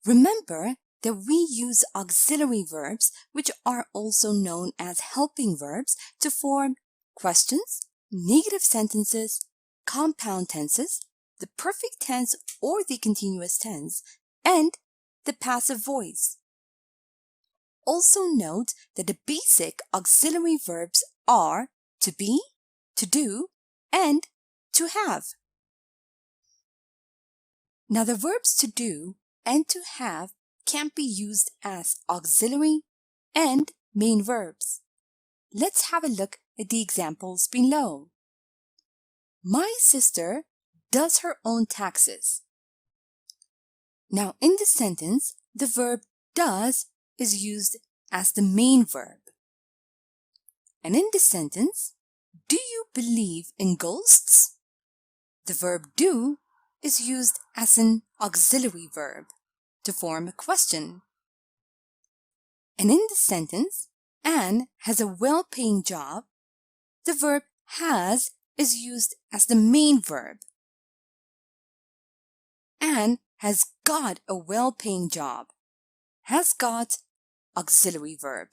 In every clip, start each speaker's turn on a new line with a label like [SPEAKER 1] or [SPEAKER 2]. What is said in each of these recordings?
[SPEAKER 1] Remember that we use auxiliary verbs, which are also known as helping verbs, to form questions, negative sentences, compound tenses, the perfect tense or the continuous tense, and the passive voice. Also note that the basic auxiliary verbs are to be, to do, and to have. Now the verbs to do and to have can be used as auxiliary and main verbs. Let's have a look at the examples below. My sister does her own taxes. Now in the sentence, the verb does is used as the main verb. And in the sentence, do you believe in ghosts? The verb do is used as an auxiliary verb to form a question. And in the sentence, Anne has a well-paying job, the verb has is used as the main verb. Anne has got a well-paying job. Has got auxiliary verb.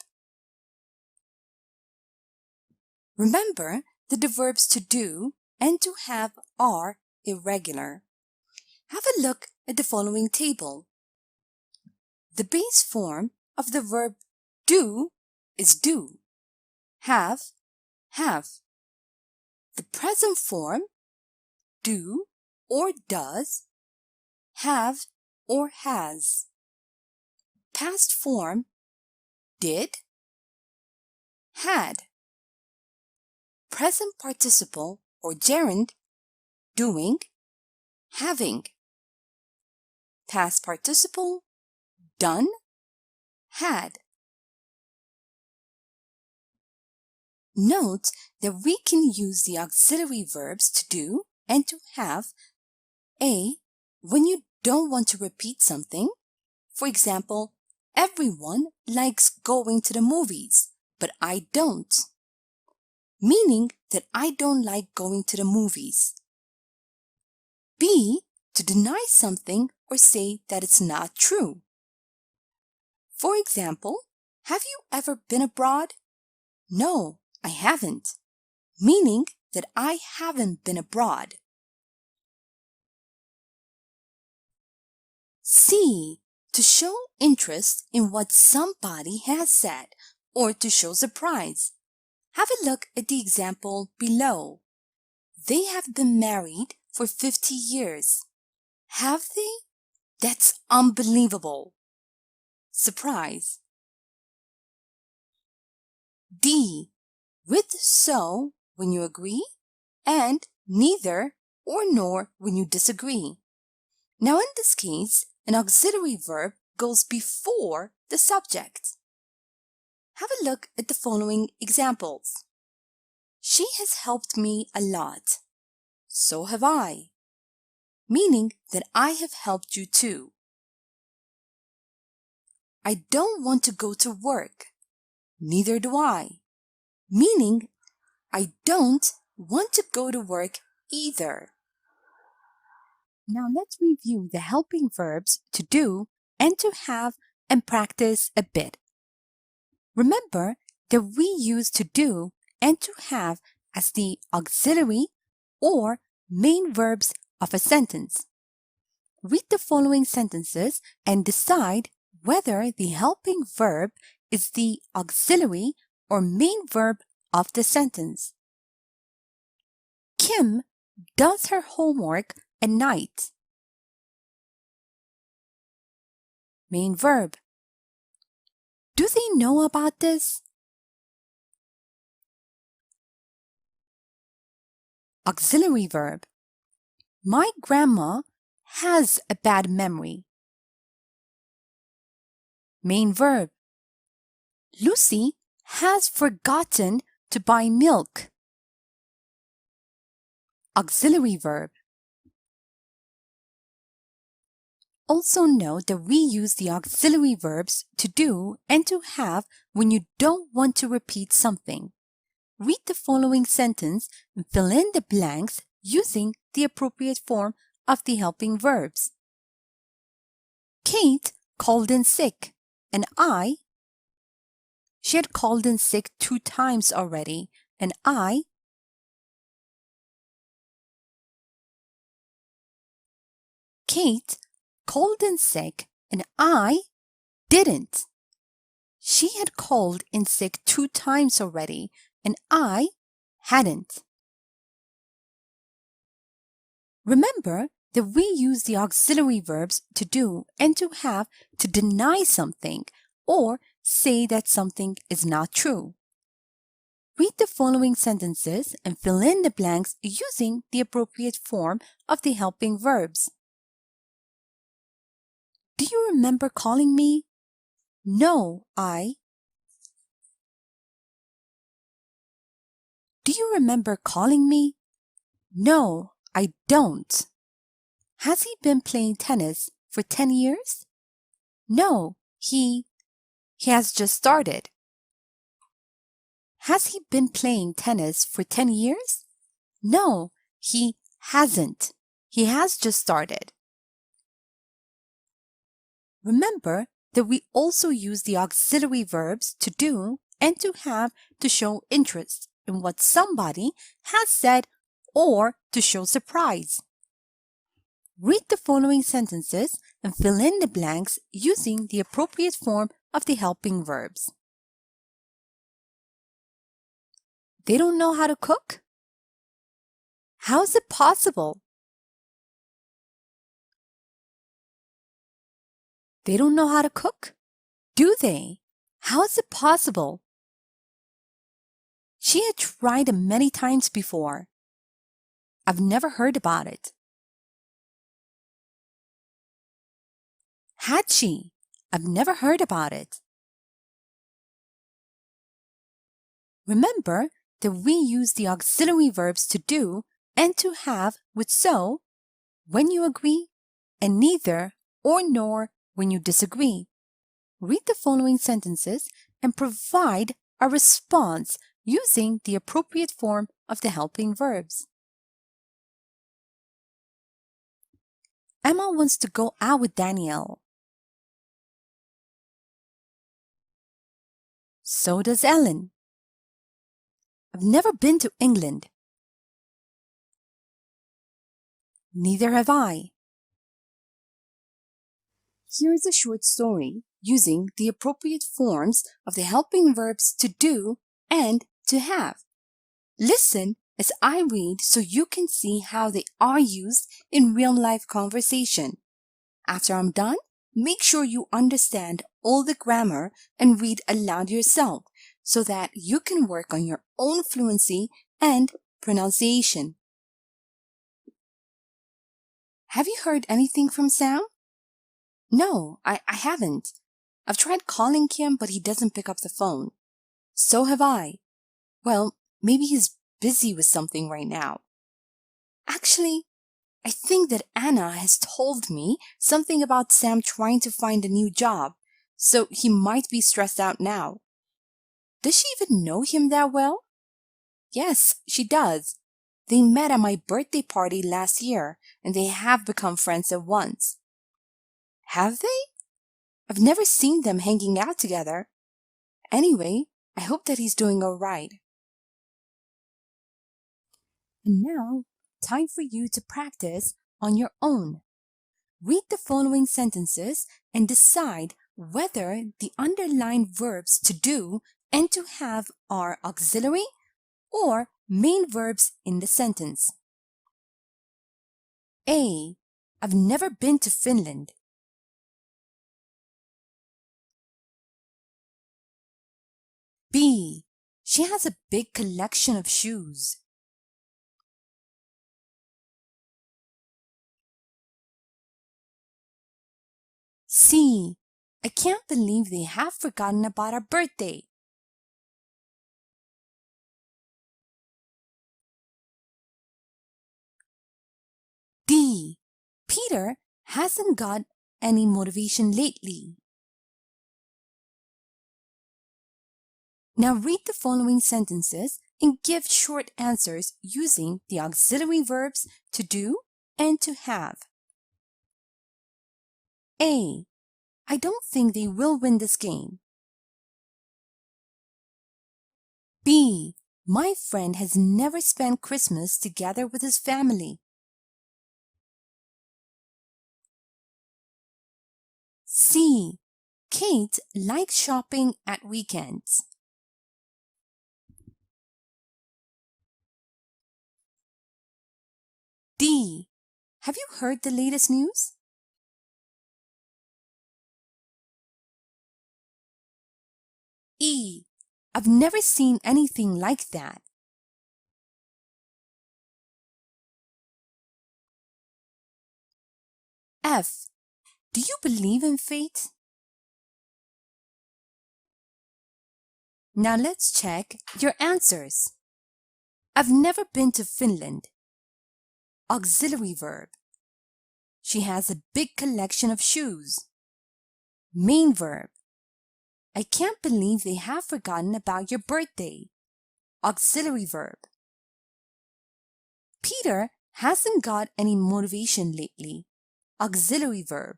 [SPEAKER 1] Remember that the verbs to do and to have are irregular. Have a look at the following table. The base form of the verb do is do. Have. The present form, do or does, have or has. Past form, did, had. Present participle or gerund, doing, having. Past participle, done, had. Note that we can use the auxiliary verbs to do and to have when you don't want to repeat something. For example, everyone likes going to the movies, but I don't. Meaning that I don't like going to the movies. B, to deny something or say that it's not true. For example, have you ever been abroad? No, I haven't. Meaning that I haven't been abroad. C, to show interest in what somebody has said or to show surprise. Have a look at the example below. They have been married for 50 years. Have they? That's unbelievable. Surprise. D, with so when you agree and neither or nor when you disagree. Now in this case, an auxiliary verb goes before the subject. Have a look at the following examples. She has helped me a lot. So have I. Meaning that I have helped you too. I don't want to go to work. Neither do I. Meaning I don't want to go to work either. Now let's review the helping verbs to do and to have and practice a bit. Remember that we use to do and to have as the auxiliary or main verbs of a sentence. Read the following sentences and decide whether the helping verb is the auxiliary or main verb of the sentence. Kim does her homework at night. Main verb. Do they know about this? Auxiliary verb. My grandma has a bad memory. Main verb. Lucy has forgotten to buy milk. Auxiliary verb. Also note that we use the auxiliary verbs to do and to have when you don't want to repeat something. Read the following sentence and fill in the blanks using the appropriate form of the helping verbs. Kate called in sick, and she had called in sick 2 times already, and Kate called in sick, and I didn't. She had called in sick 2 times already, and I hadn't. Remember that we use the auxiliary verbs to do and to have to deny something or say that something is not true. Read the following sentences and fill in the blanks using the appropriate form of the helping verbs. Do you remember calling me? No, I. Do you remember calling me? No, I don't. Has he been playing tennis for 10 years? No, he has just started. Has he been playing tennis for 10 years? No, he hasn't. He has just started. Remember that we also use the auxiliary verbs to do and to have to show interest in what somebody has said or to show surprise. Read the following sentences and fill in the blanks using the appropriate form of the helping verbs. They don't know how to cook? How is it possible? They don't know how to cook? Do they? How is it possible? She had tried it many times before. I've never heard about it. Had she? I've never heard about it. Remember that we use the auxiliary verbs to do and to have with so, when you agree, and neither or nor when you disagree. Read the following sentences and provide a response using the appropriate form of the helping verbs. Emma wants to go out with Danielle. So does Ellen. I've never been to England. Neither have I. Here is a short story using the appropriate forms of the helping verbs to do and to have. Listen as I read so you can see how they are used in real-life conversation. After I'm done, make sure you understand all the grammar and read aloud yourself so that you can work on your own fluency and pronunciation. Have you heard anything from Sam? No, I haven't. I've tried calling him, but he doesn't pick up the phone. So have I. Well, maybe he's busy with something right now. Actually, I think that Anna has told me something about Sam trying to find a new job, so he might be stressed out now. Does she even know him that well? Yes, she does. They met at my birthday party last year, and they have become friends at once. Have they? I've never seen them hanging out together. Anyway, I hope that he's doing all right. And now, time for you to practice on your own. Read the following sentences and decide whether the underlined verbs to do and to have are auxiliary or main verbs in the sentence. A. I've never been to Finland. B. She has a big collection of shoes. C. I can't believe they have forgotten about our birthday. D. Peter hasn't got any motivation lately. Now read the following sentences and give short answers using the auxiliary verbs to do and to have. A. I don't think they will win this game. B. My friend has never spent Christmas together with his family. C. Kate likes shopping at weekends. D. Have you heard the latest news? E. I've never seen anything like that. F. Do you believe in fate? Now let's check your answers. I've never been to Finland. Auxiliary verb. She has a big collection of shoes. Main verb. I can't believe they have forgotten about your birthday. Auxiliary verb. Peter hasn't got any motivation lately. Auxiliary verb.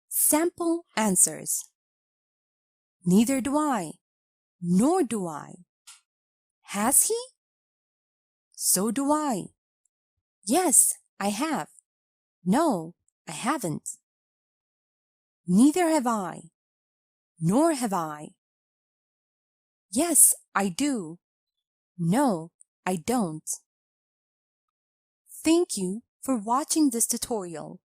[SPEAKER 1] Sample answers. Neither do I, nor do I. Has he? So do I. Yes, I have. No, I haven't. Neither have I, nor have I. Yes, I do. No, I don't. Thank you for watching this tutorial.